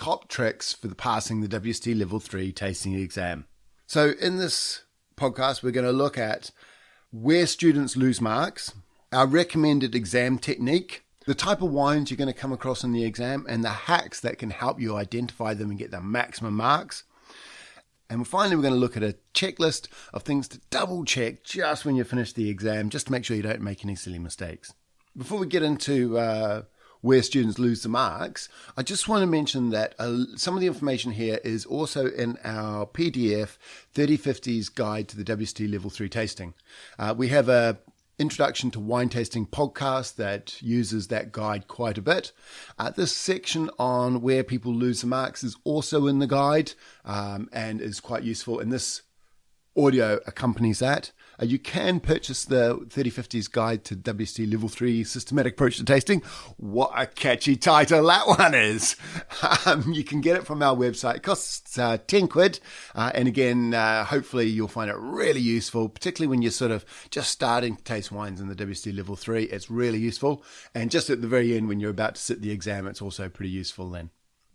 top tricks for passing the WSET Level 3 tasting exam. So in this podcast, we're going to look at where students lose marks, our recommended exam technique, the type of wines you're going to come across in the exam, and the hacks that can help you identify them and get the maximum marks. And finally, we're going to look at a checklist of things to double check just when you finish the exam, just to make sure you don't make any silly mistakes. Before we get into where students lose the marks, I just want to mention that some of the information here is also in our PDF, 3050's Guide to the WSET Level 3 Tasting. We have a Introduction to Wine Tasting podcast that uses that guide quite a bit. This section on where people lose the marks is also in the guide and is quite useful, and this audio accompanies that. You can purchase the 3050's Guide to WSET Level 3 Systematic Approach to Tasting. What a catchy title that one is. You can get it from our website. It costs 10 quid. And again, hopefully you'll find it really useful, particularly when you're sort of just starting to taste wines in the WSET Level 3. It's really useful. And just at the very end, when you're about to sit the exam, it's also pretty useful then.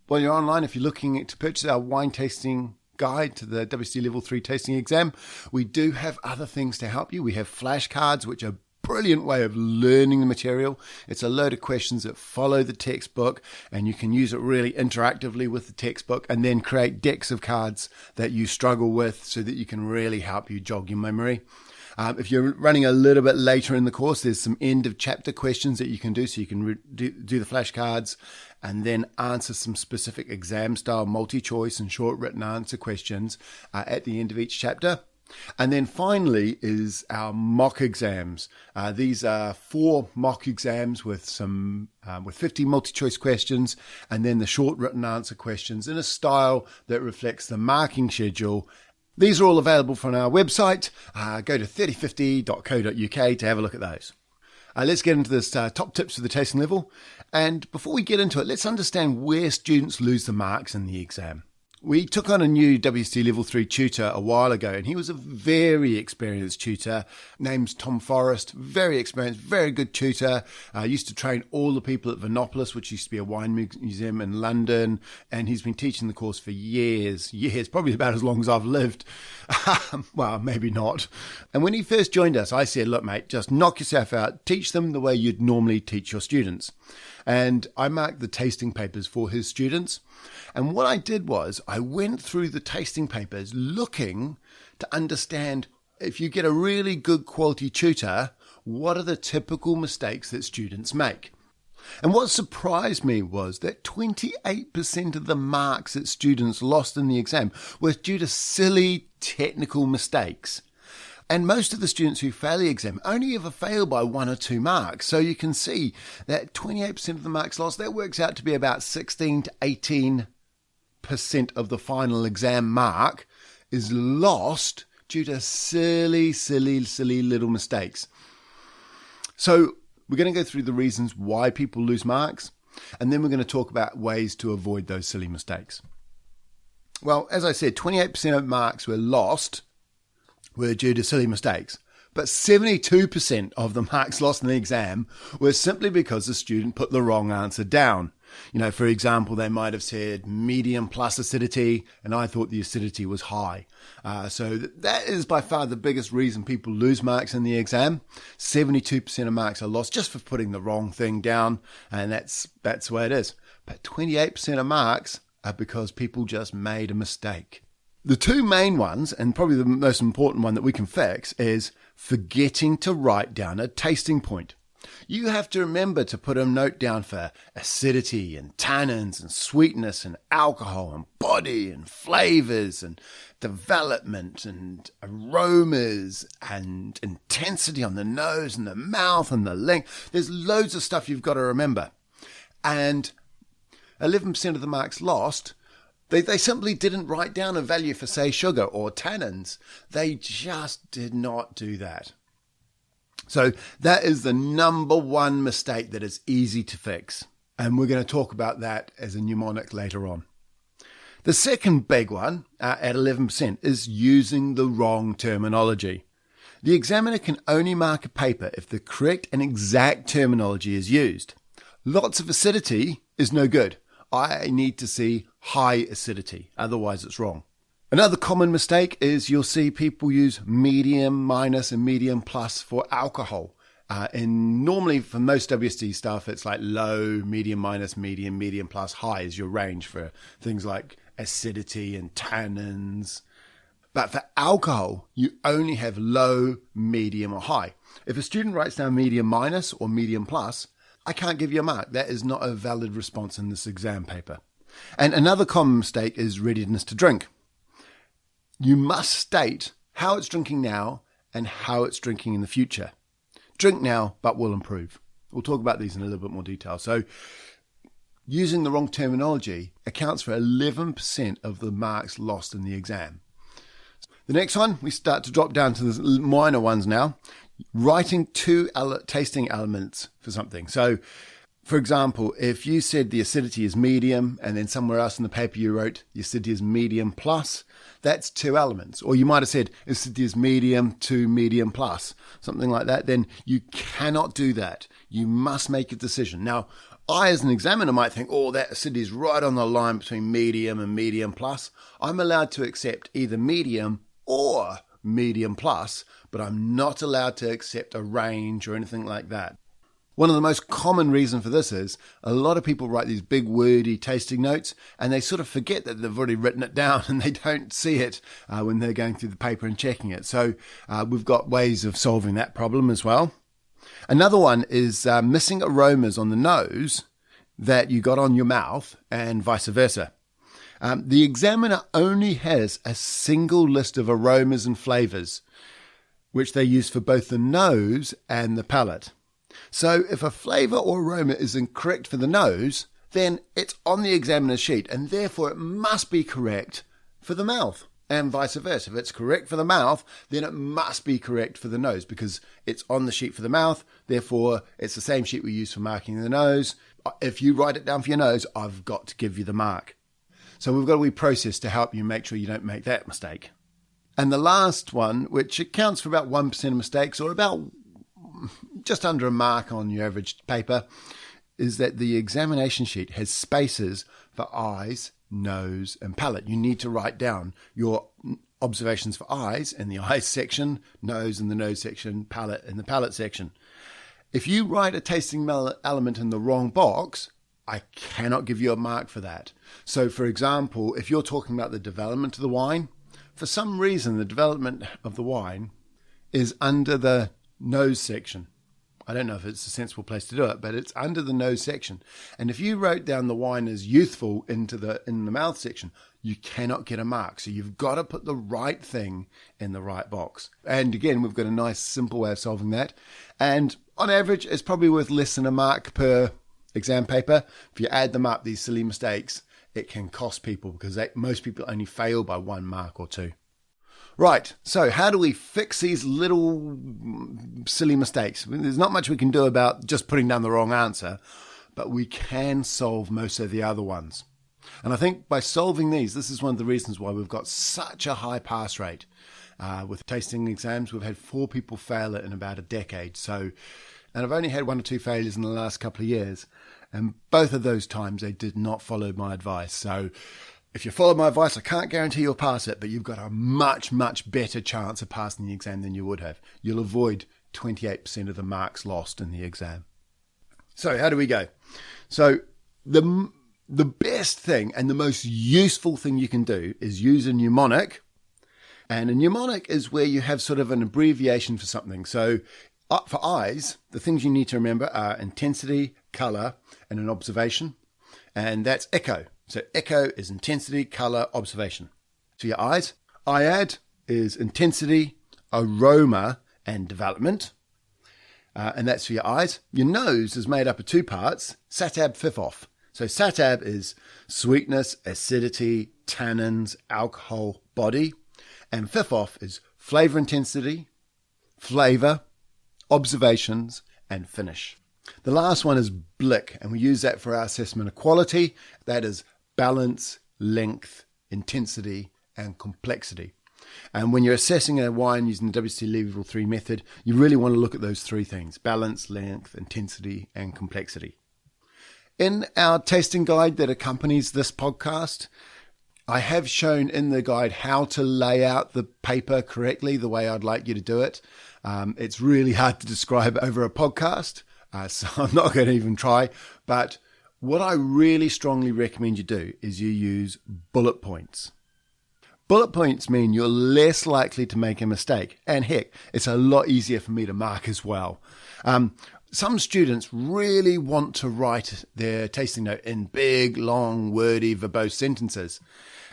While you're online, if you're looking to purchase our wine tasting guide to the WSET Level 3 tasting exam, we do have other things to help you. We have flashcards, which are a brilliant way of learning the material. It's a load of questions that follow the textbook, and you can use it really interactively with the textbook and then create decks of cards that you struggle with so that you can really help you jog your memory. If you're running a little bit later in the course, there's some end of chapter questions that you can do, so you can do the flashcards and then answer some specific exam style multi-choice and short written answer questions at the end of each chapter. And then finally is our mock exams. These are 4 mock exams with 50 multi-choice questions, and then the short written answer questions in a style that reflects the marking schedule. These are all available from our website. Go to 3050.co.uk to have a look at those. Let's get into this top tips for the tasting level. And before we get into it, let's understand where students lose the marks in the exam. We took on a new WSET Level 3 tutor a while ago, and he was a very experienced tutor named Tom Forrest. Very experienced, very good tutor. Used to train all the people at Vinopolis, which used to be a wine museum in London, and he's been teaching the course for years, probably about as long as I've lived. Well, maybe not. And when he first joined us, I said, look, mate, just knock yourself out. Teach them the way you'd normally teach your students. And I marked the tasting papers for his students. And what I did was I went through the tasting papers looking to understand, if you get a really good quality tutor, what are the typical mistakes that students make? And what surprised me was that 28% of the marks that students lost in the exam were due to silly technical mistakes. And most of the students who fail the exam only ever fail by 1 or 2 marks. So you can see that 28% of the marks lost, that works out to be about 16 to 18% of the final exam mark is lost due to silly little mistakes. So we're going to go through the reasons why people lose marks, and then we're going to talk about ways to avoid those silly mistakes. Well, as I said, 28% of marks were lost were due to silly mistakes, but 72% of the marks lost in the exam were simply because the student put the wrong answer down. You know, for example, they might have said medium plus acidity, and I thought the acidity was high. So that is by far the biggest reason people lose marks in the exam. 72% of marks are lost just for putting the wrong thing down, and that's the way it is. But 28% of marks are because people just made a mistake. The 2 main ones, and probably the most important one that we can fix, is forgetting to write down a tasting point. You have to remember to put a note down for acidity and tannins and sweetness and alcohol and body and flavours and development and aromas and intensity on the nose and the mouth and the length. There's loads of stuff you've got to remember. And 11% of the marks lost, They simply didn't write down a value for, say, sugar or tannins. They just did not do that. So that is the number one mistake that is easy to fix. And we're going to talk about that as a mnemonic later on. The second big one, at 11%, is using the wrong terminology. The examiner can only mark a paper if the correct and exact terminology is used. Lots of acidity is no good. I need to see high acidity. Otherwise, it's wrong. Another common mistake is you'll see people use medium minus and medium plus for alcohol. And normally for most WSET stuff, it's like low, medium minus, medium plus, high is your range for things like acidity and tannins. But for alcohol, you only have low, medium or high. If a student writes down medium minus or medium plus, I can't give you a mark. That is not a valid response in this exam paper. And another common mistake is readiness to drink. You must state how it's drinking now and how it's drinking in the future. Drink now, but will improve. We'll talk about these in a little bit more detail. So using the wrong terminology accounts for 11% of the marks lost in the exam. The next one, we start to drop down to the minor ones now. Writing two tasting elements for something. So, for example, if you said the acidity is medium and then somewhere else in the paper you wrote the acidity is medium plus, that's two elements. Or you might have said acidity is medium to medium plus, something like that. Then you cannot do that. You must make a decision. Now, I as an examiner might think, oh, that acidity is right on the line between medium and medium plus. I'm allowed to accept either medium or medium plus, but I'm not allowed to accept a range or anything like that. One of the most common reasons for this is a lot of people write these big wordy tasting notes and they sort of forget that they've already written it down and they don't see it when they're going through the paper and checking it. So we've got ways of solving that problem as well. Another one is missing aromas on the nose that you got on your mouth and vice versa. The examiner only has a single list of aromas and flavours, which they use for both the nose and the palate. So if a flavour or aroma is incorrect for the nose, then it's on the examiner's sheet and therefore it must be correct for the mouth and vice versa. If it's correct for the mouth, then it must be correct for the nose because it's on the sheet for the mouth. Therefore, it's the same sheet we use for marking the nose. If you write it down for your nose, I've got to give you the mark. So we've got a wee process to help you make sure you don't make that mistake. And the last one, which accounts for about 1% of mistakes or about just under a mark on your average paper, is that the examination sheet has spaces for eyes, nose and palate. You need to write down your observations for eyes in the eyes section, nose in the nose section, palate in the palate section. If you write a tasting element in the wrong box, I cannot give you a mark for that. So for example, if you're talking about the development of the wine, for some reason the development of the wine is under the nose section. I don't know if it's a sensible place to do it, but it's under the nose section. And if you wrote down the wine as youthful in the mouth section, you cannot get a mark. So you've got to put the right thing in the right box. And again, we've got a nice simple way of solving that. And on average, it's probably worth less than a mark per exam paper. If you add them up, these silly mistakes, it can cost people because most people only fail by 1 mark or 2. Right, so how do we fix these little silly mistakes? There's not much we can do about just putting down the wrong answer, but we can solve most of the other ones. And I think by solving these, this is one of the reasons why we've got such a high pass rate. With tasting exams, we've had 4 people fail it in about a decade. And I've only had 1 or 2 failures in the last couple of years. And both of those times, they did not follow my advice. So if you follow my advice, I can't guarantee you'll pass it, but you've got a much, much better chance of passing the exam than you would have. You'll avoid 28% of the marks lost in the exam. So how do we go? So the best thing and the most useful thing you can do is use a mnemonic. And a mnemonic is where you have sort of an abbreviation for something. So for eyes, the things you need to remember are intensity, colour, and an observation. And that's echo. So echo is intensity, colour, observation. So your eyes, IAD is intensity, aroma, and development. And that's for your eyes. Your nose is made up of 2 parts, SATAB, FIFOF. So SATAB is sweetness, acidity, tannins, alcohol, body. And FIFOF is flavour intensity, flavour, observations, and finish. The last one is BLIC, and we use that for our assessment of quality. That is balance, length, intensity, and complexity. And when you're assessing a wine using the WSET Level 3 method, you really want to look at those 3 things: balance, length, intensity, and complexity. In our tasting guide that accompanies this podcast, I have shown in the guide how to lay out the paper correctly, the way I'd like you to do it. It's really hard to describe over a podcast, so I'm not going to even try. But what I really strongly recommend you do is you use bullet points. Bullet points mean you're less likely to make a mistake. And heck, it's a lot easier for me to mark as well. Some students really want to write their tasting note in big, long, wordy, verbose sentences.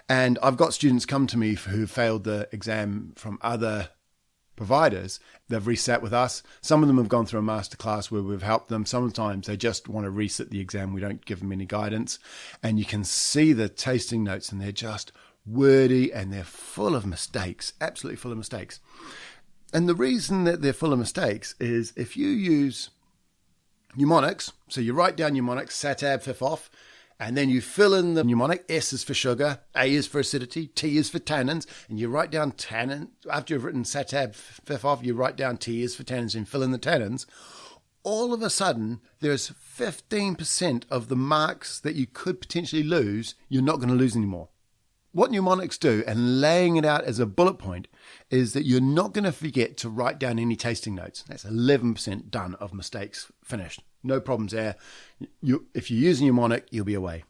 And I've got students come to me who failed the exam from other providers. They've resat with us. Some of them have gone through a masterclass where we've helped them. Sometimes they just want to resit the exam. We don't give them any guidance. And you can see the tasting notes and they're just wordy and they're full of mistakes, absolutely full of mistakes. And the reason that they're full of mistakes is if you use mnemonics, so you write down mnemonics, SATAB, FIF off, and then you fill in the mnemonic. S is for sugar, A is for acidity, T is for tannins, and you write down tannin. After you've written SATAB, FIF off, you write down T is for tannins and fill in the tannins. All of a sudden, there's 15% of the marks that you could potentially lose, you're not going to lose anymore. What mnemonics do, and laying it out as a bullet point, is that you're not going to forget to write down any tasting notes. That's 11% done of mistakes finished. No problems there. If you're using mnemonic, you'll be away.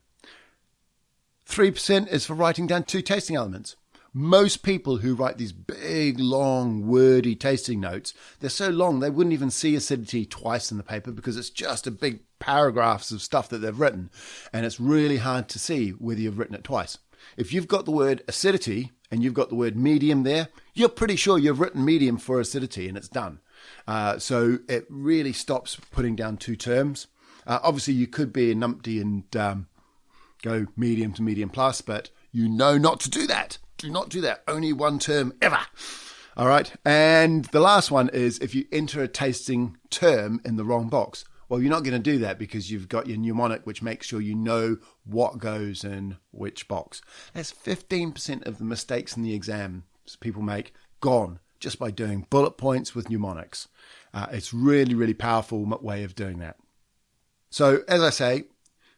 3% is for writing down 2 tasting elements. Most people who write these big, long, wordy tasting notes, they're so long they wouldn't even see acidity twice in the paper because it's just a big paragraphs of stuff that they've written, and it's really hard to see whether you've written it twice. If you've got the word acidity and you've got the word medium there, you're pretty sure you've written medium for acidity and it's done. So it really stops putting down 2 terms. Obviously, you could be a numpty and go medium to medium plus, but you know not to do that. Do not do that. Only 1 term ever. All right. And the last one is if you enter a tasting term in the wrong box. Well, you're not going to do that because you've got your mnemonic, which makes sure you know what goes in which box. That's 15% of the mistakes in the exam people make gone just by doing bullet points with mnemonics. It's really, really powerful way of doing that. So, as I say,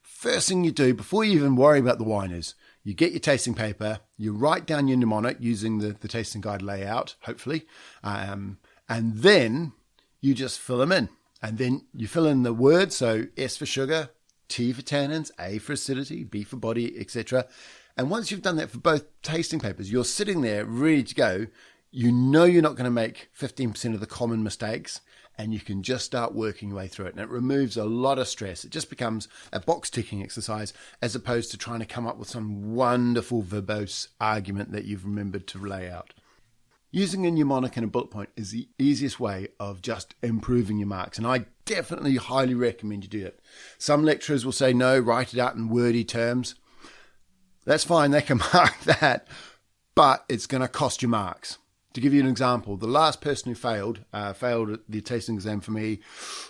first thing you do before you even worry about the wine is you get your tasting paper, you write down your mnemonic using the tasting guide layout, hopefully, and then you just fill them in. And then you fill in the words, so S for sugar, T for tannins, A for acidity, B for body, etc. And once you've done that for both tasting papers, you're sitting there ready to go. You know you're not going to make 15% of the common mistakes, and you can just start working your way through it. And it removes a lot of stress. It just becomes a box-ticking exercise as opposed to trying to come up with some wonderful verbose argument that you've remembered to lay out. Using a mnemonic and a bullet point is the easiest way of just improving your marks, and I definitely highly recommend you do it. Some lecturers will say, no, write it out in wordy terms. That's fine, they can mark that, but it's going to cost you marks. To give you an example, the last person who failed the tasting exam for me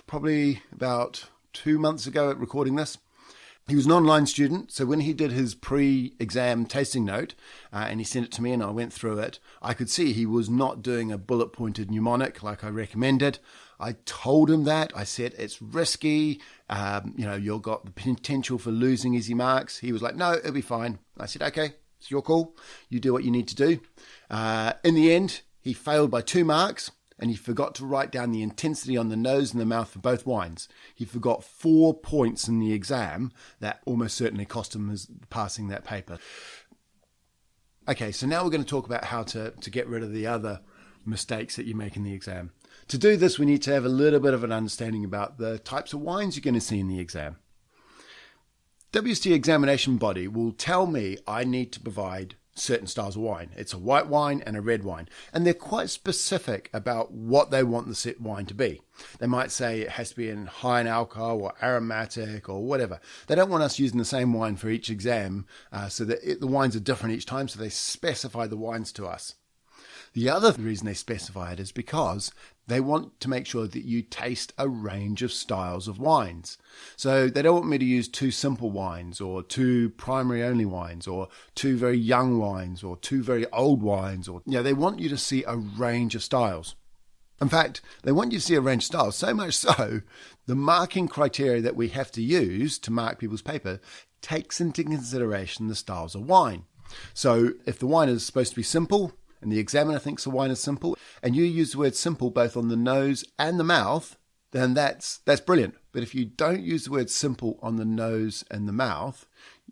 probably about 2 months ago at recording this. He was an online student, so when he did his pre-exam tasting note and he sent it to me and I went through it, I could see he was not doing a bullet-pointed mnemonic like I recommended. I told him that. I said, it's risky. You've got the potential for losing easy marks. He was like, no, it'll be fine. I said, okay, it's your call. You do what you need to do. In the end, he failed by 2 marks. And he forgot to write down the intensity on the nose and the mouth for both wines. He forgot 4 points in the exam that almost certainly cost him passing that paper. Okay, so now we're going to talk about how to get rid of the other mistakes that you make in the exam. To do this, we need to have a little bit of an understanding about the types of wines you're going to see in the exam. WSET examination body will tell me I need to provide certain styles of wine. It's a white wine and a red wine. And they're quite specific about what they want the wine to be. They might say it has to be in high in alcohol or aromatic or whatever. They don't want us using the same wine for each exam so that the wines are different each time, so they specify the wines to us. The other reason they specify it is because they want to make sure that you taste a range of styles of wines. So they don't want me to use 2 simple wines or 2 primary only wines or 2 very young wines or 2 very old wines. They want you to see a range of styles. In fact, they want you to see a range of styles, so much so, the marking criteria that we have to use to mark people's paper takes into consideration the styles of wine. So if the wine is supposed to be simple, and the examiner thinks the wine is simple, and you use the word simple both on the nose and the mouth, then that's brilliant. But if you don't use the word simple on the nose and the mouth,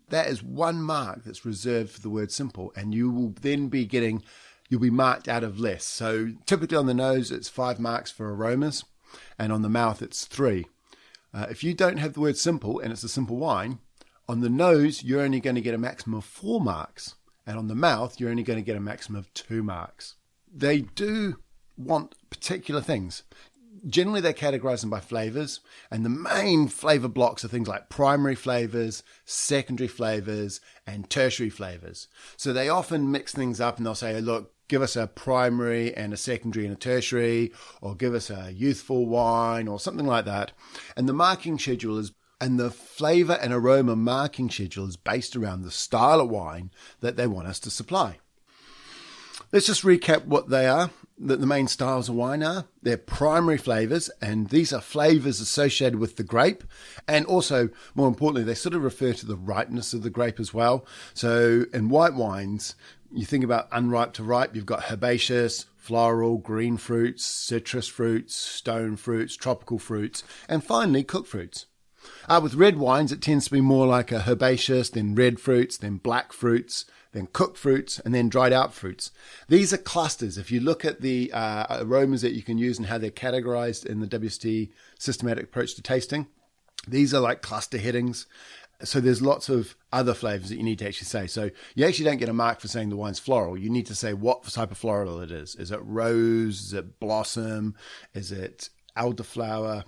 that is one mark that's reserved for the word simple, and you will then you'll be marked out of less. So typically on the nose, it's 5 marks for aromas, and on the mouth, it's 3. If you don't have the word simple, and it's a simple wine, on the nose, you're only going to get a maximum of 4 marks. And on the mouth, you're only going to get a maximum of 2 marks. They do want particular things. Generally, they categorize them by flavors. And the main flavor blocks are things like primary flavors, secondary flavors, and tertiary flavors. So they often mix things up and they'll say, look, give us a primary and a secondary and a tertiary, or give us a youthful wine or something like that. And the marking schedule and the flavour and aroma marking schedule is based around the style of wine that they want us to supply. Let's just recap what they are, that the main styles of wine are. They're primary flavours, and these are flavours associated with the grape. And also, more importantly, they sort of refer to the ripeness of the grape as well. So in white wines, you think about unripe to ripe, you've got herbaceous, floral, green fruits, citrus fruits, stone fruits, tropical fruits, and finally cooked fruits. With red wines, it tends to be more like a herbaceous, then red fruits, then black fruits, then cooked fruits, and then dried out fruits. These are clusters. If you look at the aromas that you can use and how they're categorized in the WSET systematic approach to tasting, these are like cluster headings. So there's lots of other flavors that you need to actually say. So you actually don't get a mark for saying the wine's floral. You need to say what type of floral it is. Is it rose? Is it blossom? Is it elderflower?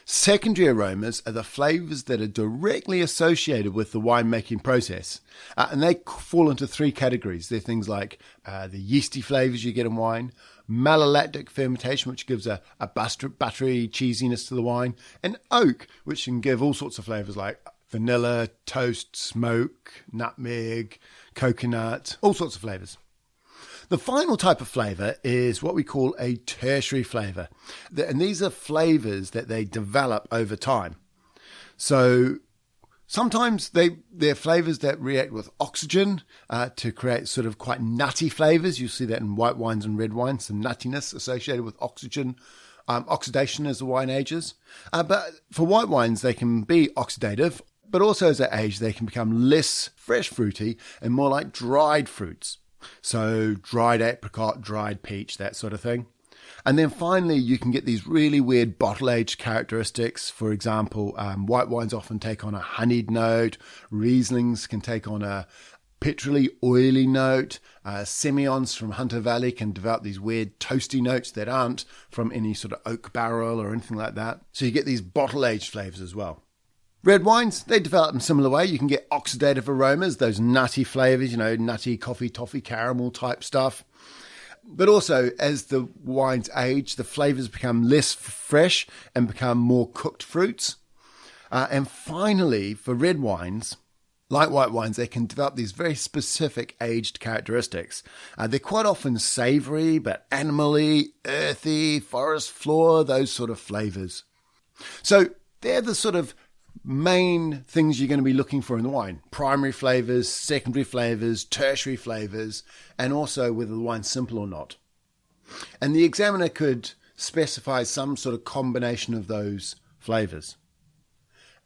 Secondary aromas are the flavors that are directly associated with the winemaking process. And they fall into 3 categories. They're things like the yeasty flavors you get in wine, malolactic fermentation, which gives a buttery cheesiness to the wine, and oak, which can give all sorts of flavors like vanilla, toast, smoke, nutmeg, coconut, all sorts of flavors. The final type of flavour is what we call a tertiary flavour. And these are flavours that they develop over time. So sometimes they're flavours that react with oxygen to create sort of quite nutty flavours. You see that in white wines and red wines, some nuttiness associated with oxygen, oxidation as the wine ages. But for white wines, they can be oxidative, but also as they age, they can become less fresh fruity and more like dried fruits. So dried apricot, dried peach, that sort of thing. And then finally, you can get these really weird bottle-aged characteristics. For example, white wines often take on a honeyed note. Rieslings can take on a petrolly, oily note. Semillons from Hunter Valley can develop these weird toasty notes that aren't from any sort of oak barrel or anything like that. So you get these bottle-aged flavors as well. Red wines, they develop in a similar way. You can get oxidative aromas, those nutty flavors, nutty coffee, toffee, caramel type stuff. But also, as the wines age, the flavors become less fresh and become more cooked fruits. And finally, for red wines, like white wines, they can develop these very specific aged characteristics. They're quite often savory, but animally, earthy, forest floor, those sort of flavors. So they're the sort of main things you're going to be looking for in the wine: primary flavors, secondary flavors, tertiary flavors, and also whether the wine's simple or not. And the examiner could specify some sort of combination of those flavors.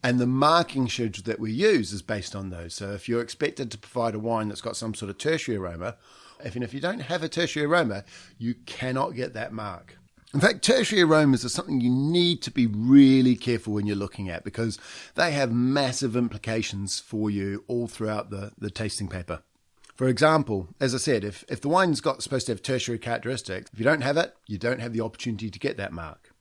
And the marking schedule that we use is based on those. So if you're expected to provide a wine that's got some sort of tertiary aroma, if you don't have a tertiary aroma, you cannot get that mark. In fact, tertiary aromas are something you need to be really careful when you're looking at, because they have massive implications for you all throughout the tasting paper. For example, as I said, if the wine's supposed to have tertiary characteristics, if you don't have it, you don't have the opportunity to get that mark.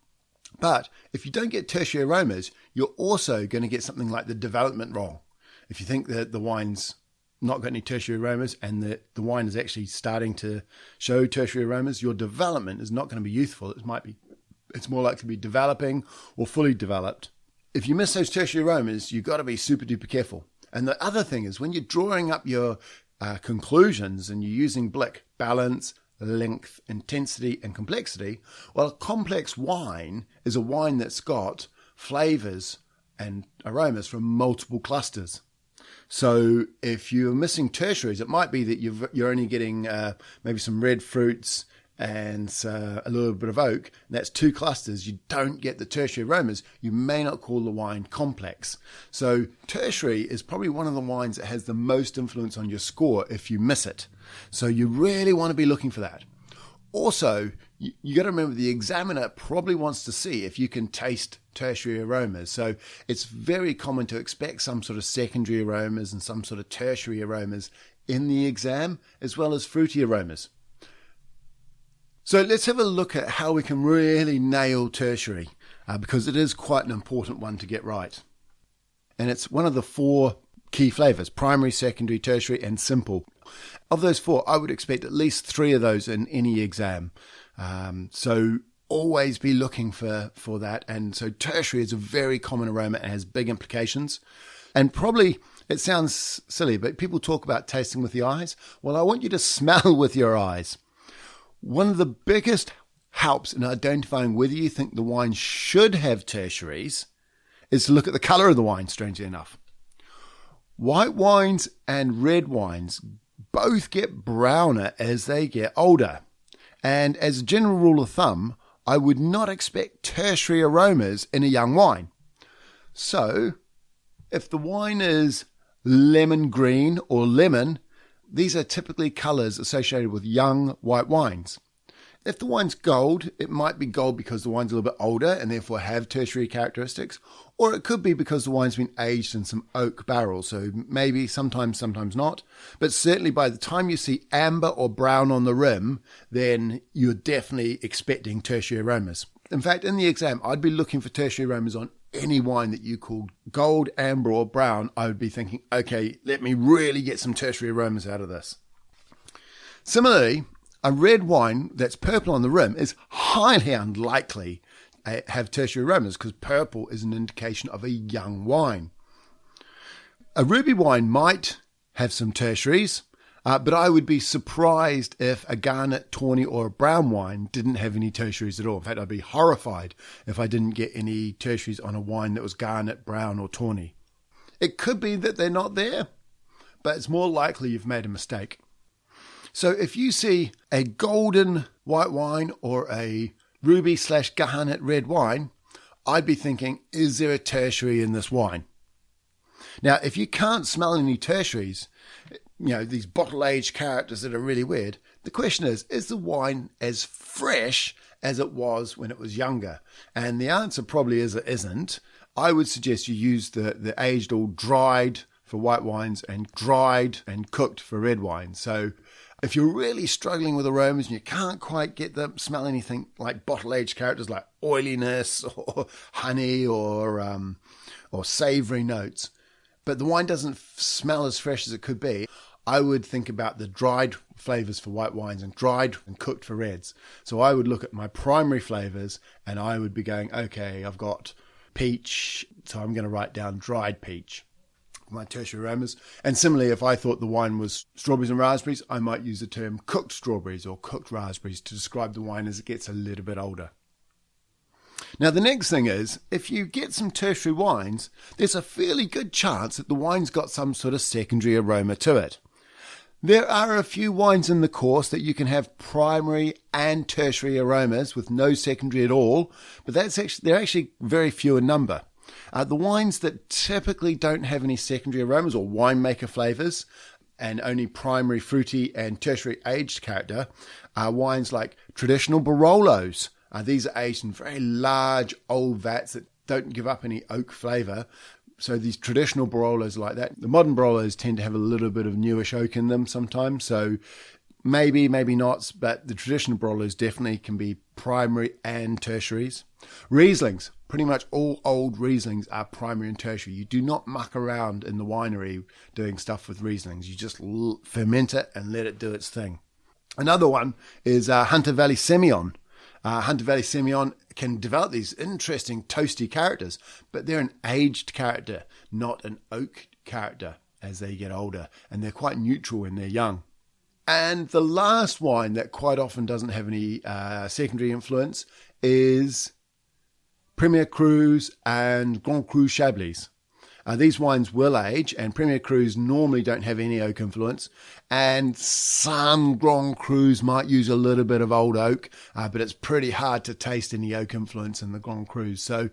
But if you don't get tertiary aromas, you're also going to get something like the development wrong. If you think that the wine's not got any tertiary aromas and the wine is actually starting to show tertiary aromas, your development is not going to be youthful. It's more likely to be developing or fully developed. If you miss those tertiary aromas, you've got to be super duper careful. And the other thing is, when you're drawing up your conclusions and you're using Blick, balance, length, intensity, and complexity, while a complex wine is a wine that's got flavours and aromas from multiple clusters. So if you're missing tertiaries, it might be that you're only getting maybe some red fruits and a little bit of oak. That's 2 clusters. You don't get the tertiary aromas. You may not call the wine complex. So tertiary is probably one of the wines that has the most influence on your score if you miss it. So you really want to be looking for that. Also, you got to remember the examiner probably wants to see if you can taste tertiary aromas. So it's very common to expect some sort of secondary aromas and some sort of tertiary aromas in the exam, as well as fruity aromas. So let's have a look at how we can really nail tertiary, because it is quite an important one to get right. And it's one of the 4 key flavours: primary, secondary, tertiary, and simple. Of those 4, I would expect at least 3 of those in any exam. So always be looking for that. And so tertiary is a very common aroma and has big implications. And probably, it sounds silly, but people talk about tasting with the eyes. Well, I want you to smell with your eyes. One of the biggest helps in identifying whether you think the wine should have tertiaries is to look at the colour of the wine, strangely enough. White wines and red wines both get browner as they get older. And as a general rule of thumb, I would not expect tertiary aromas in a young wine. So, if the wine is lemon green or lemon, these are typically colours associated with young white wines. If the wine's gold, it might be gold because the wine's a little bit older and therefore have tertiary characteristics, or it could be because the wine's been aged in some oak barrels, so maybe sometimes not. But certainly by the time you see amber or brown on the rim, then you're definitely expecting tertiary aromas. In fact, in the exam, I'd be looking for tertiary aromas on any wine that you called gold, amber, or brown. I would be thinking, okay, let me really get some tertiary aromas out of this. Similarly, a red wine that's purple on the rim is highly unlikely to have tertiary aromas because purple is an indication of a young wine. A ruby wine might have some tertiaries, but I would be surprised if a garnet, tawny, or a brown wine didn't have any tertiaries at all. In fact, I'd be horrified if I didn't get any tertiaries on a wine that was garnet, brown, or tawny. It could be that they're not there, but it's more likely you've made a mistake. So if you see a golden white wine or a ruby/garnet red wine, I'd be thinking, is there a tertiary in this wine? Now, if you can't smell any tertiaries, these bottle-aged characters that are really weird, the question is the wine as fresh as it was when it was younger? And the answer probably is it isn't. I would suggest you use the aged or dried for white wines and dried and cooked for red wines. So if you're really struggling with aromas and you can't quite get them smell anything like bottle-aged characters like oiliness or honey or savoury notes, but the wine doesn't smell as fresh as it could be, I would think about the dried flavours for white wines and dried and cooked for reds. So I would look at my primary flavours and I would be going, okay, I've got peach, so I'm going to write down dried peach. My tertiary aromas. And similarly, if I thought the wine was strawberries and raspberries, I might use the term cooked strawberries or cooked raspberries to describe the wine as it gets a little bit older. Now, the next thing is, if you get some tertiary wines, there's a fairly good chance that the wine's got some sort of secondary aroma to it. There are a few wines in the course that you can have primary and tertiary aromas with no secondary at all, but they're actually very few in number. The wines that typically don't have any secondary aromas or winemaker flavours and only primary fruity and tertiary aged character are wines like traditional Barolos. These are aged in very large old vats that don't give up any oak flavour. So these traditional Barolos are like that. The modern Barolos tend to have a little bit of newish oak in them sometimes. So maybe not, but the traditional Barolos definitely can be primary and tertiaries. Rieslings. Pretty much all old Rieslings are primary and tertiary. You do not muck around in the winery doing stuff with Rieslings. You just ferment it and let it do its thing. Another one is Hunter Valley Semillon. Hunter Valley Semillon can develop these interesting toasty characters, but they're an aged character, not an oak character as they get older, and they're quite neutral when they're young. And the last wine that quite often doesn't have any secondary influence is Premier Crus and Grand Cru Chablis. These wines will age, and Premier Crus normally don't have any oak influence, and some Grand Crus might use a little bit of old oak, but it's pretty hard to taste any oak influence in the Grand Crus. So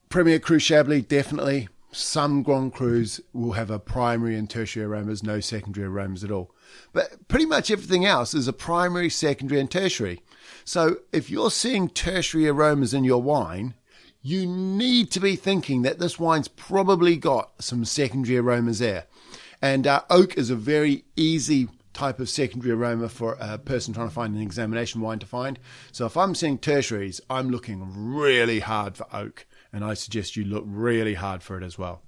Premier Cru Chablis, definitely. Some Grand Crus will have a primary and tertiary aromas, no secondary aromas at all. But pretty much everything else is a primary, secondary, and tertiary. So if you're seeing tertiary aromas in your wine, you need to be thinking that this wine's probably got some secondary aromas there. And oak is a very easy type of secondary aroma for a person trying to find an examination wine to find. So if I'm seeing tertiaries, I'm looking really hard for oak. And I suggest you look really hard for it as well.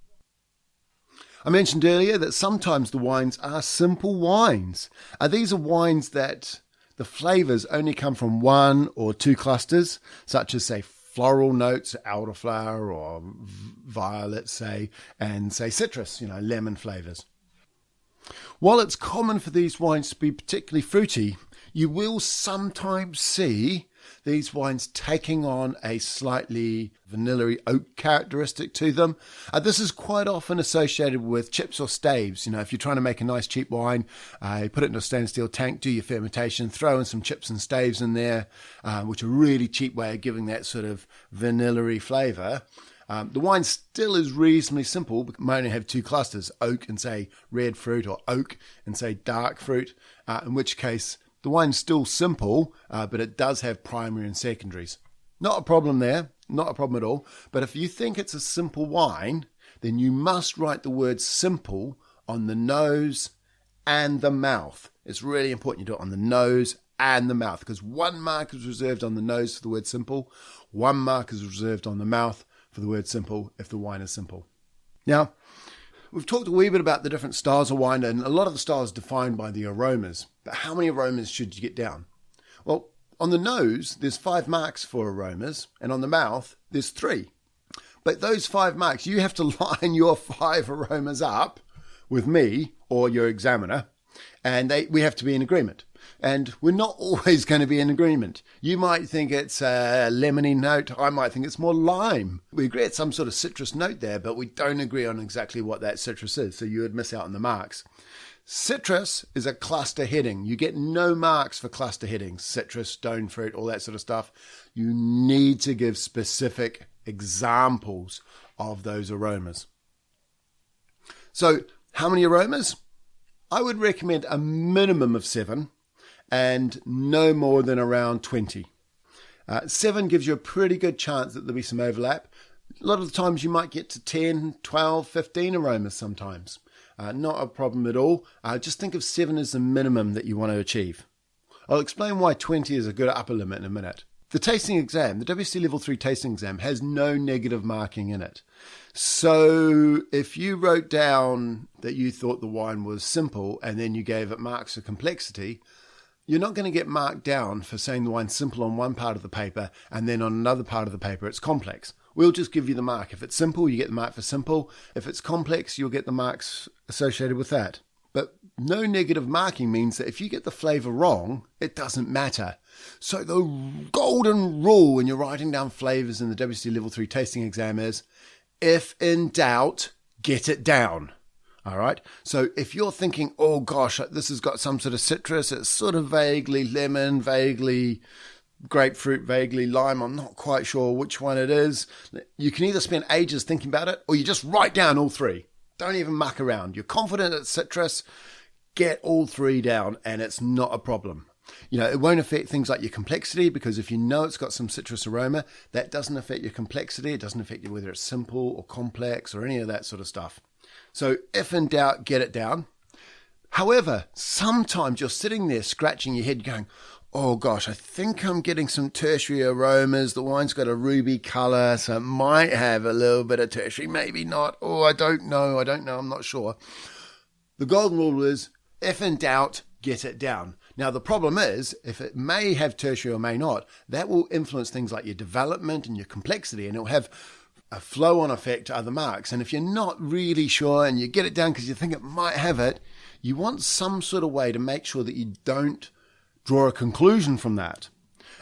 I mentioned earlier that sometimes the wines are simple wines. These are wines that the flavours only come from one or two clusters, such as, say, floral notes, elderflower or violet, say, and, say, citrus, lemon flavours. While it's common for these wines to be particularly fruity, you will sometimes see these wines taking on a slightly vanilla-y oak characteristic to them. This is quite often associated with chips or staves. If you're trying to make a nice cheap wine, you put it in a stainless steel tank, do your fermentation, throw in some chips and staves in there, which are a really cheap way of giving that sort of vanilla-y flavour. The wine still is reasonably simple, but might only have two clusters, oak and, say, red fruit, or oak and, say, dark fruit, in which case the wine's still simple, but it does have primary and secondaries. Not a problem there, not a problem at all. But if you think it's a simple wine, then you must write the word simple on the nose and the mouth. It's really important you do it on the nose and the mouth, because one mark is reserved on the nose for the word simple, one mark is reserved on the mouth for the word simple if the wine is simple. Now, we've talked a wee bit about the different styles of wine, and a lot of the styles defined by the aromas. But how many aromas should you get down? Well, on the nose, there's 5 marks for aromas, and on the mouth, there's 3. But those 5 marks, you have to line your 5 aromas up with me or your examiner, and we have to be in agreement. And we're not always going to be in agreement. You might think it's a lemony note. I might think it's more lime. We agree it's some sort of citrus note there, but we don't agree on exactly what that citrus is. So you would miss out on the marks. Citrus is a cluster heading. You get no marks for cluster headings. Citrus, stone fruit, all that sort of stuff. You need to give specific examples of those aromas. So how many aromas? I would recommend a minimum of 7. And no more than around 20. 7 gives you a pretty good chance that there'll be some overlap. A lot of the times you might get to 10, 12, 15 aromas sometimes. Not a problem at all. Just think of 7 as the minimum that you want to achieve. I'll explain why 20 is a good upper limit in a minute. The tasting exam, the WSET Level 3 tasting exam, has no negative marking in it. So if you wrote down that you thought the wine was simple and then you gave it marks for complexity, you're not going to get marked down for saying the wine's simple on one part of the paper and then on another part of the paper it's complex. We'll just give you the mark. If it's simple, you get the mark for simple. If it's complex, you'll get the marks associated with that. But no negative marking means that if you get the flavour wrong, it doesn't matter. So the golden rule when you're writing down flavours in the WSET Level 3 tasting exam is, if in doubt, get it down. All right. So if you're thinking, oh gosh, this has got some sort of citrus, it's sort of vaguely lemon, vaguely grapefruit, vaguely lime, I'm not quite sure which one it is. You can either spend ages thinking about it or you just write down all 3. Don't even muck around. You're confident it's citrus, get all 3 down and it's not a problem. It won't affect things like your complexity, because if you know it's got some citrus aroma, that doesn't affect your complexity. It doesn't affect you whether it's simple or complex or any of that sort of stuff. So if in doubt, get it down. However, sometimes you're sitting there scratching your head going, oh gosh, I think I'm getting some tertiary aromas. The wine's got a ruby colour, so it might have a little bit of tertiary, maybe not. Oh, I don't know, I'm not sure. The golden rule is, if in doubt, get it down. Now, the problem is, if it may have tertiary or may not, that will influence things like your development and your complexity, and it'll have a flow-on effect to other marks. And if you're not really sure and you get it down because you think it might have it, you want some sort of way to make sure that you don't draw a conclusion from that.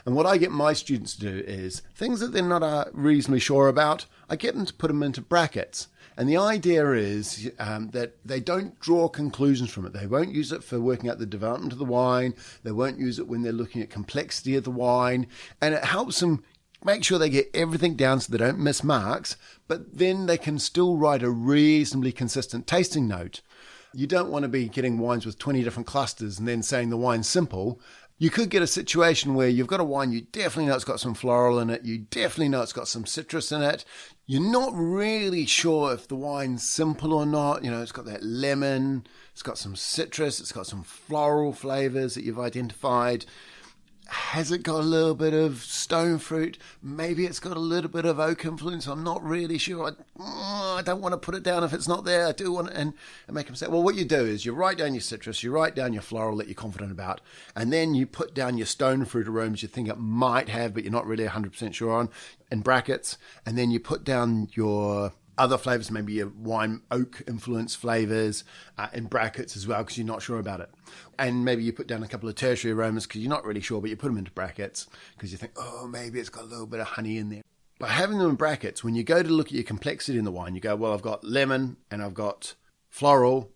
And what I get my students to do is things that they're not reasonably sure about, I get them to put them into brackets. And the idea is that they don't draw conclusions from it. They won't use it for working out the development of the wine. They won't use it when they're looking at complexity of the wine. And it helps them make sure they get everything down so they don't miss marks, but then they can still write a reasonably consistent tasting note. You don't want to be getting wines with 20 different clusters and then saying the wine's simple. You could get a situation where you've got a wine, you definitely know it's got some floral in it, you definitely know it's got some citrus in it. You're not really sure if the wine's simple or not. You know, it's got that lemon, it's got some citrus, it's got some floral flavours that you've identified. Has it got a little bit of stone fruit? Maybe it's got a little bit of oak influence. I'm not really sure. I don't want to put it down if it's not there. I do want it, and make them say, well, what you do is you write down your citrus, you write down your floral that you're confident about, and then you put down your stone fruit aromas you think it might have, but you're not really 100% sure on, in brackets, and then you put down your other flavours, maybe your wine oak influence flavours in brackets as well because you're not sure about it. And maybe you put down a couple of tertiary aromas because you're not really sure, but you put them into brackets because you think, oh, maybe it's got a little bit of honey in there. By having them in brackets, when you go to look at your complexity in the wine, you go, well, I've got lemon and I've got floral.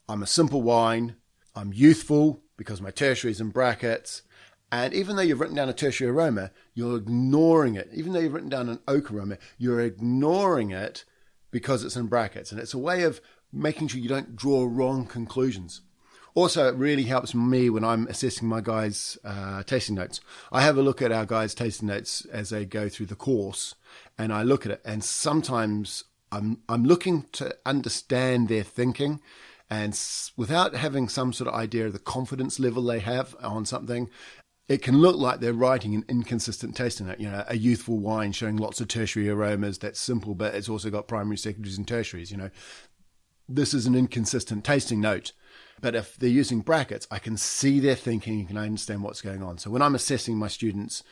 I'm a simple wine. I'm youthful because my tertiary is in brackets. And even though you've written down a tertiary aroma, you're ignoring it. Even though you've written down an oak aroma, you're ignoring it because it's in brackets. And it's a way of making sure you don't draw wrong conclusions. Also, it really helps me when I'm assessing my guys' tasting notes. I have a look at our guys' tasting notes as they go through the course, and I look at it. And sometimes I'm looking to understand their thinking, and without having some sort of idea of the confidence level they have on something, it can look like they're writing an inconsistent tasting note. You know, a youthful wine showing lots of tertiary aromas. That's simple, but it's also got primaries, secondaries, and tertiaries. You know, this is an inconsistent tasting note. But if they're using brackets, I can see their thinking and can understand what's going on. So when I'm assessing my students'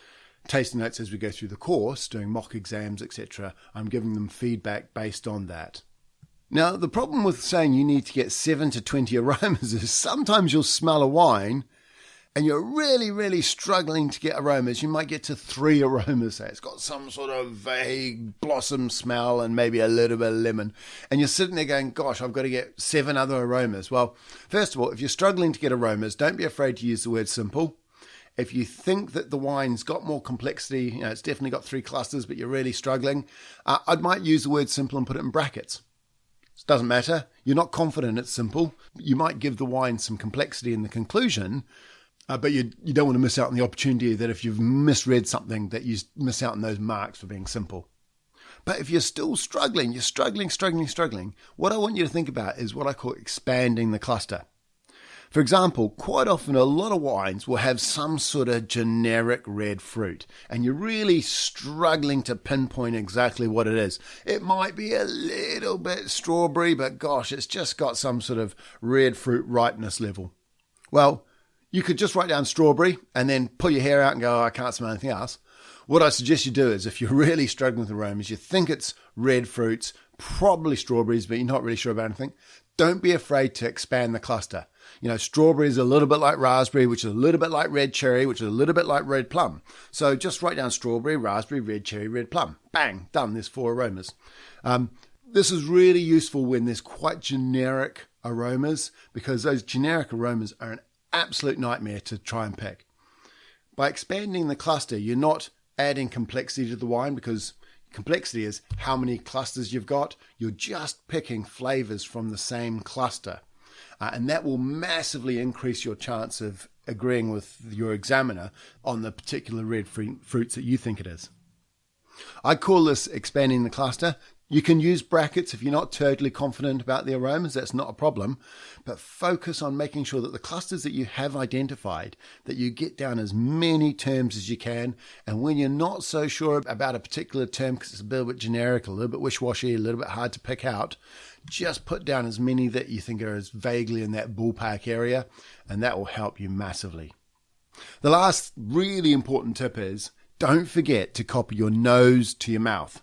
tasting notes as we go through the course, doing mock exams, etc., I'm giving them feedback based on that. Now, the problem with saying you need to get 7 to 20 aromas is sometimes you'll smell a wine and you're really, really struggling to get aromas. You might get to 3 aromas, say. It's got some sort of vague blossom smell and maybe a little bit of lemon. And you're sitting there going, gosh, I've got to get 7 other aromas. Well, first of all, if you're struggling to get aromas, don't be afraid to use the word simple. If you think that the wine's got more complexity, you know, it's definitely got 3 clusters, but you're really struggling, I might use the word simple and put it in brackets. It doesn't matter. You're not confident it's simple. You might give the wine some complexity in the conclusion, but you don't want to miss out on the opportunity that if you've misread something, that you miss out on those marks for being simple. But if you're still struggling, what I want you to think about is what I call expanding the cluster. For example, quite often a lot of wines will have some sort of generic red fruit, and you're really struggling to pinpoint exactly what it is. It might be a little bit strawberry, but gosh, it's just got some sort of red fruit ripeness level. Well, you could just write down strawberry and then pull your hair out and go, oh, I can't smell anything else. What I suggest you do is if you're really struggling with aromas, you think it's red fruits, probably strawberries, but you're not really sure about anything, don't be afraid to expand the cluster. You know, strawberry is a little bit like raspberry, which is a little bit like red cherry, which is a little bit like red plum. So just write down strawberry, raspberry, red cherry, red plum. Bang, done. There's 4 aromas. This is really useful when there's quite generic aromas, because those generic aromas are an absolute nightmare to try and pick. By expanding the cluster, you're not adding complexity to the wine, because complexity is how many clusters you've got. You're just picking flavors from the same cluster. And that will massively increase your chance of agreeing with your examiner on the particular red fruits that you think it is. I call this expanding the cluster. You can use brackets if you're not totally confident about the aromas. That's not a problem. But focus on making sure that the clusters that you have identified, that you get down as many terms as you can. And when you're not so sure about a particular term because it's a little bit generic, a little bit wish-washy, a little bit hard to pick out, just put down as many that you think are as vaguely in that ballpark area, and that will help you massively. The last really important tip is don't forget to copy your nose to your mouth.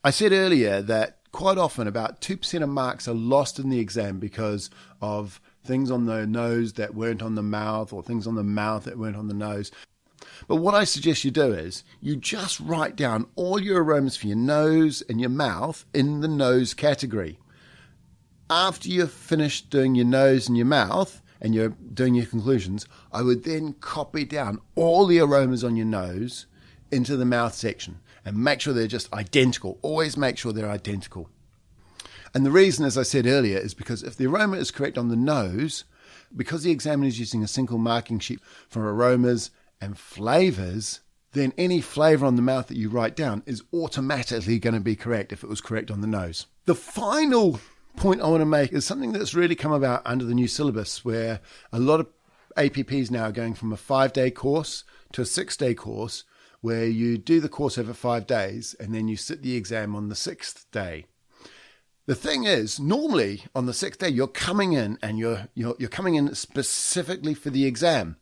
I said earlier that quite often about 2% of marks are lost in the exam because of things on the nose that weren't on the mouth, or things on the mouth that weren't on the nose. But what I suggest you do is you just write down all your aromas for your nose and your mouth in the nose category. After you've finished doing your nose and your mouth and you're doing your conclusions, I would then copy down all the aromas on your nose into the mouth section and make sure they're just identical. Always make sure they're identical. And the reason, as I said earlier, is because if the aroma is correct on the nose, because the examiner is using a single marking sheet for aromas and flavours, then any flavour on the mouth that you write down is automatically going to be correct if it was correct on the nose. The final point I want to make is something that's really come about under the new syllabus, where a lot of APPs now are going from a 5-day course to a 6-day course, where you do the course over 5 days and then you sit the exam on the 6th day. The thing is, normally on the 6th day, you're coming in and you're coming in specifically for the exam.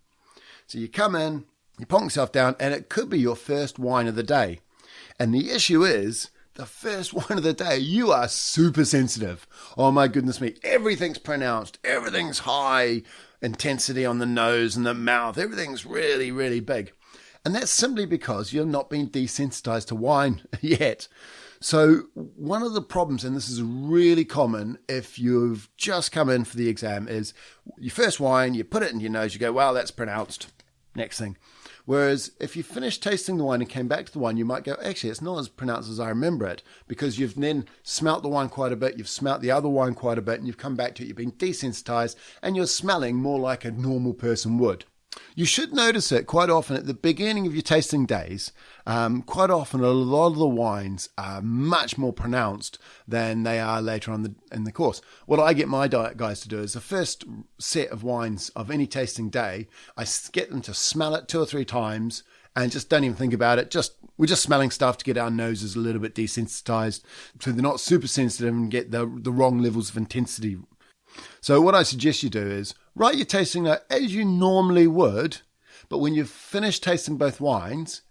So you come in, you plonk yourself down, and it could be your first wine of the day. And the issue is, the first wine of the day, you are super sensitive. Oh my goodness me, everything's pronounced, everything's high intensity on the nose and the mouth, everything's really, really big. And that's simply because you've not been desensitized to wine yet. So one of the problems, and this is really common if you've just come in for the exam, is your first wine, you put it in your nose, you go, well, that's pronounced. Next thing. Whereas if you finish tasting the wine and came back to the wine, you might go, actually, it's not as pronounced as I remember it, because you've then smelt the wine quite a bit, you've smelt the other wine quite a bit, and you've come back to it, you've been desensitized, and you're smelling more like a normal person would. You should notice it quite often at the beginning of your tasting days. Quite often, a lot of the wines are much more pronounced than they are later on in the course. What I get my guys to do is the first set of wines of any tasting day, I get them to smell it 2 or 3 times and just don't even think about it. We're just smelling stuff to get our noses a little bit desensitized, so they're not super sensitive and get the wrong levels of intensity. So what I suggest you do is write your tasting note as you normally would, but when you've finished tasting both wines,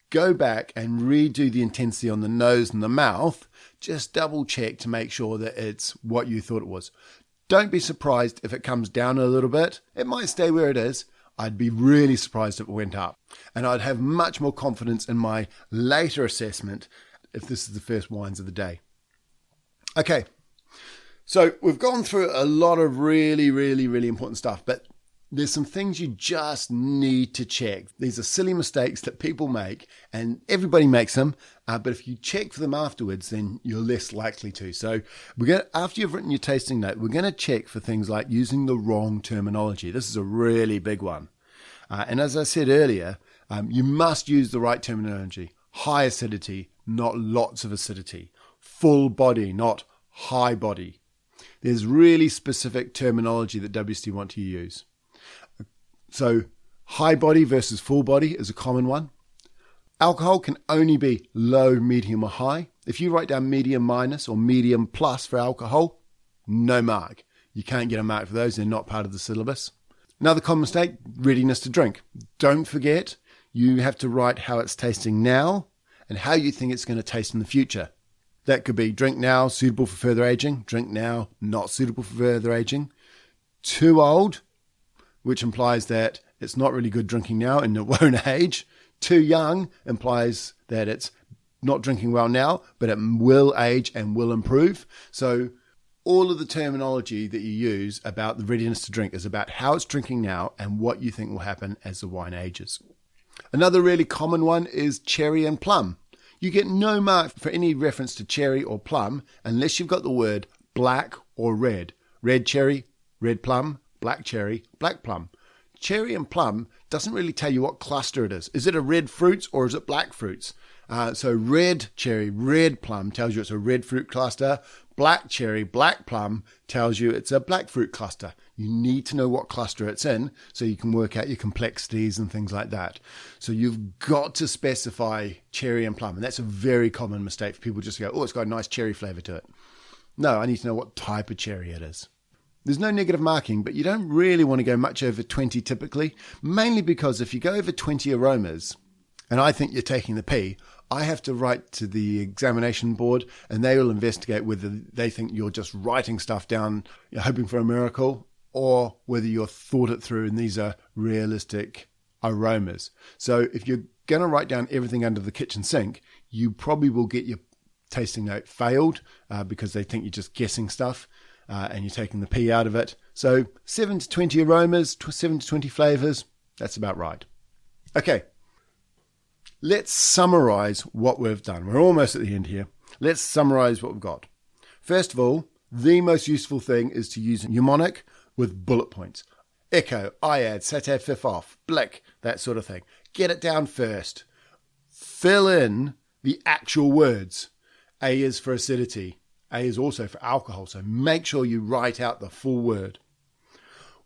go back and redo the intensity on the nose and the mouth. Just double check to make sure that it's what you thought it was. Don't be surprised if it comes down a little bit. It might stay where it is. I'd be really surprised if it went up. And I'd have much more confidence in my later assessment if this is the first wines of the day. Okay. So we've gone through a lot of really, really, really important stuff, but there's some things you just need to check. These are silly mistakes that people make, and everybody makes them, but if you check for them afterwards, then you're less likely to. So after you've written your tasting note, we're going to check for things like using the wrong terminology. This is a really big one. And as I said earlier, you must use the right terminology. High acidity, not lots of acidity. Full body, not high body. There's really specific terminology that WSET want to use. So high body versus full body is a common one. Alcohol can only be low, medium or high. If you write down medium minus or medium plus for alcohol, no mark. You can't get a mark for those. They're not part of the syllabus. Another common mistake, readiness to drink. Don't forget, you have to write how it's tasting now and how you think it's going to taste in the future. That could be drink now, suitable for further aging. Drink now, not suitable for further aging. Too old, which implies that it's not really good drinking now and it won't age. Too young implies that it's not drinking well now, but it will age and will improve. So all of the terminology that you use about the readiness to drink is about how it's drinking now and what you think will happen as the wine ages. Another really common one is cherry and plum. You get no mark for any reference to cherry or plum unless you've got the word black or red. Red cherry, red plum, black cherry, black plum. Cherry and plum doesn't really tell you what cluster it is. Is it a red fruits or is it black fruits? So red cherry, red plum tells you it's a red fruit cluster. Black cherry, black plum tells you it's a black fruit cluster. You need to know what cluster it's in so you can work out your complexities and things like that. So you've got to specify cherry and plum. And that's a very common mistake for people just to go, oh, it's got a nice cherry flavour to it. No, I need to know what type of cherry it is. There's no negative marking, but you don't really want to go much over 20 typically, mainly because if you go over 20 aromas, and I think you're taking the P, I have to write to the examination board and they will investigate whether they think you're just writing stuff down, hoping for a miracle, or whether you've thought it through and these are realistic aromas. So if you're going to write down everything under the kitchen sink, you probably will get your tasting note failed because they think you're just guessing stuff and you're taking the P out of it. So 7 to 20 aromas, 7 to 20 flavours, that's about right. Okay, let's summarise what we've done. We're almost at the end here. Let's summarise what we've got. First of all, the most useful thing is to use a mnemonic with bullet points. Echo, IAD, SATAV, FIF off, blick, that sort of thing. Get it down first. Fill in the actual words. A is for acidity. A is also for alcohol, so make sure you write out the full word.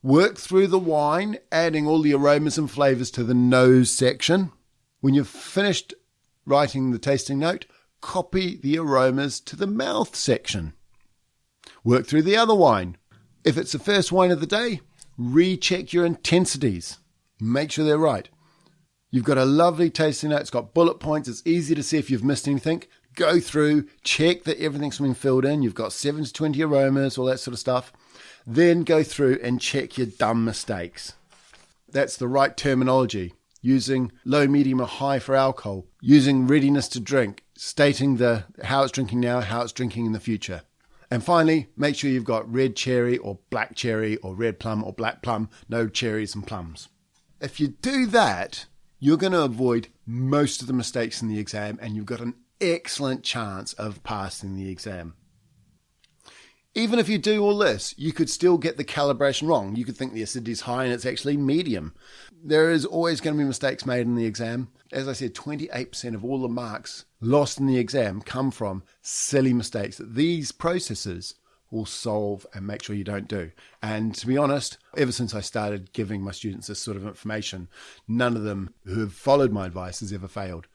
Work through the wine, adding all the aromas and flavours to the nose section. When you've finished writing the tasting note, copy the aromas to the mouth section. Work through the other wine. If it's the first wine of the day, recheck your intensities. Make sure they're right. You've got a lovely tasting note. It's got bullet points. It's easy to see if you've missed anything. Go through, check that everything's been filled in. You've got 7 to 20 aromas, all that sort of stuff. Then go through and check your dumb mistakes. That's the right terminology. Using low, medium, or high for alcohol. Using readiness to drink. Stating how it's drinking now, how it's drinking in the future. And finally, make sure you've got red cherry or black cherry or red plum or black plum. No cherries and plums. If you do that, you're going to avoid most of the mistakes in the exam and you've got an excellent chance of passing the exam. Even if you do all this, you could still get the calibration wrong. You could think the acidity is high and it's actually medium. There is always going to be mistakes made in the exam. As I said, 28% of all the marks lost in the exam come from silly mistakes that these processes will solve and make sure you don't do. And to be honest, ever since I started giving my students this sort of information, none of them who have followed my advice has ever failed.